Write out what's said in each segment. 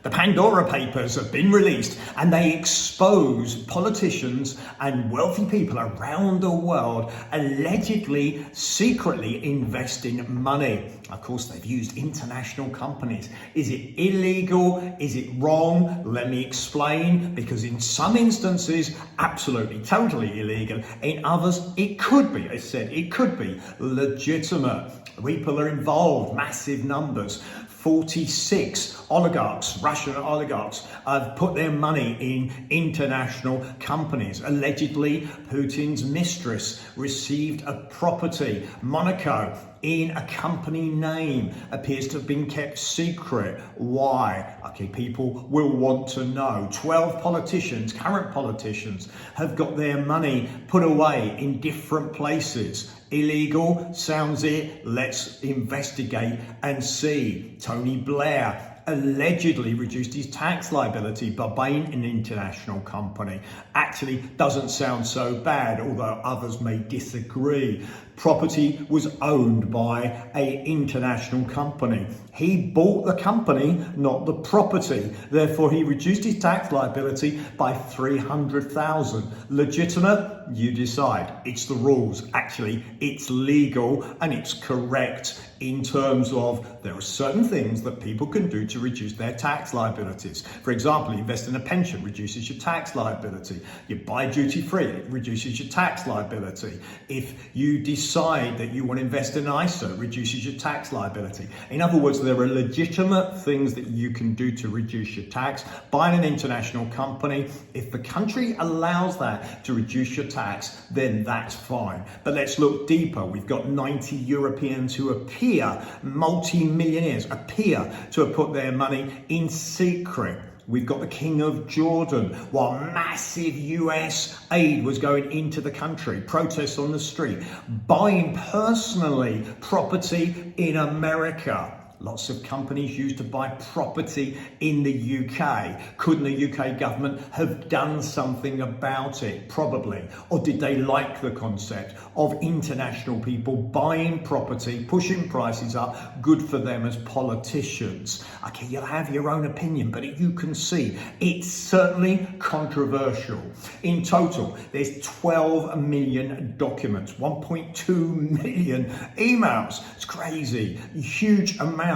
The Pandora Papers have been released and they expose politicians and wealthy people around the world allegedly secretly investing money. Of course, they've used international companies. Is it illegal? Is it wrong? Let me explain. Because in some instances, absolutely, totally illegal. In others, it could be, I said, it could be legitimate. People are involved, massive numbers. 46 oligarchs, Russian oligarchs, have put their money in international companies. Allegedly, Putin's mistress received a property, Monaco, in a company name, appears to have been kept secret. Why? Okay, people will want to know. 12 politicians, current politicians, have got their money put away in different places. Illegal? Sounds it. Let's investigate and see. Tony Blair allegedly reduced his tax liability by buying an international company. Actually doesn't sound so bad, although others may disagree. Property was owned by an international company. He bought the company, not the property. Therefore, he reduced his tax liability by $300,000. Legitimate? You decide. It's the rules. Actually, it's legal and it's correct in terms of there are certain things that people can do to reduce their tax liabilities. For example, invest in a pension reduces your tax liability. You buy duty free, it reduces your tax liability. If you decide that you want to invest in an ISA, it reduces your tax liability. In other words, there are legitimate things that you can do to reduce your tax. Buying an international company, if the country allows that to reduce your tax, then that's fine. But let's look deeper. We've got 90 Europeans who appear, multi-millionaires, appear to have put their money in secret. We've got the King of Jordan, while massive US aid was going into the country, protests on the street, buying personally property in America. Lots of companies used to buy property in the UK. Couldn't the UK government have done something about it? Probably. Or did they like the concept of international people buying property, pushing prices up? Good for them as politicians. Okay, you'll have your own opinion, but you can see it's certainly controversial. In total, there's 12 million documents, 1.2 million emails. It's crazy. Huge amounts.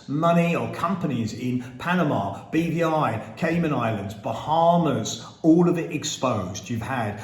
Money or companies in Panama, BVI, Cayman Islands, Bahamas, all of it exposed. You've had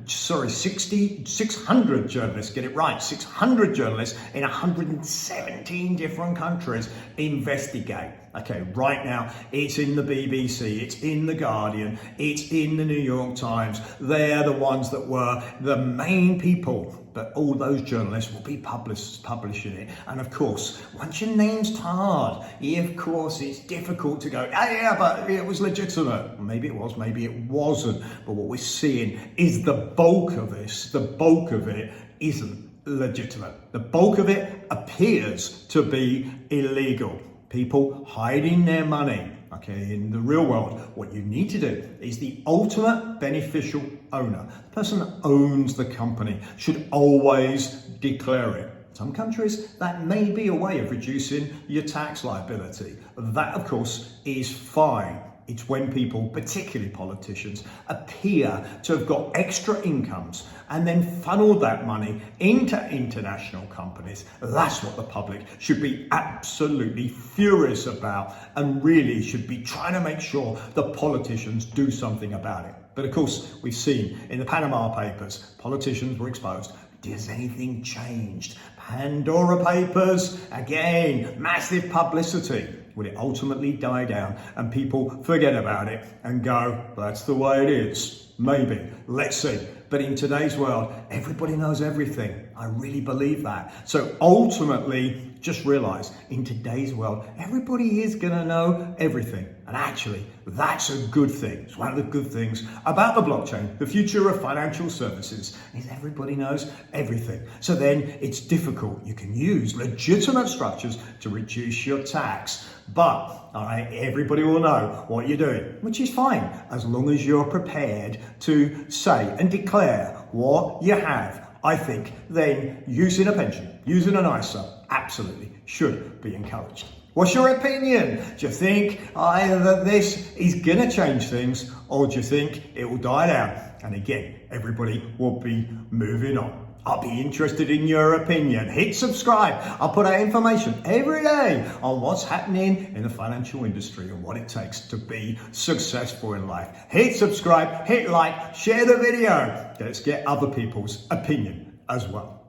600 journalists, get it right, 600 journalists in 117 different countries investigate. Okay, right now it's in the BBC, it's in the Guardian, it's in the New York Times. They're the ones that were the main people. But all those journalists will be publishing it. And of course, once your name's tarred, of course, it's difficult to go, yeah, but it was legitimate. Maybe it was, maybe it wasn't. But what we're seeing is the bulk of this, the bulk of it isn't legitimate. The bulk of it appears to be illegal. People hiding their money. Okay, in the real world, what you need to do is the ultimate beneficial owner, the person that owns the company, should always declare it. Some countries, that may be a way of reducing your tax liability. That, of course, is fine. It's when people, particularly politicians, appear to have got extra incomes and then funnel that money into international companies. That's what the public should be absolutely furious about and really should be trying to make sure the politicians do something about it. But of course, we've seen in the Panama Papers, politicians were exposed. Has anything changed? Pandora Papers, again, massive publicity. Will it ultimately die down and people forget about it and go, that's the way it is? Maybe. Let's see. But in today's world, everybody knows everything. I really believe that. So ultimately, just realize in today's world, everybody is going to know everything. And actually, that's a good thing. It's one of the good things about the blockchain, the future of financial services, is everybody knows everything. So then it's difficult. You can use legitimate structures to reduce your tax. But all right, everybody will know what you're doing, which is fine, as long as you're prepared to say and declare what you have. I think then using a pension, using an ISA, absolutely should be encouraged. What's your opinion? Do you think either that this is gonna change things, or do you think it will die down? And again, everybody will be moving on. I'll be interested in your opinion. Hit subscribe. I'll put out information every day on what's happening in the financial industry and what it takes to be successful in life. Hit subscribe, hit like, share the video. Let's get other people's opinion as well.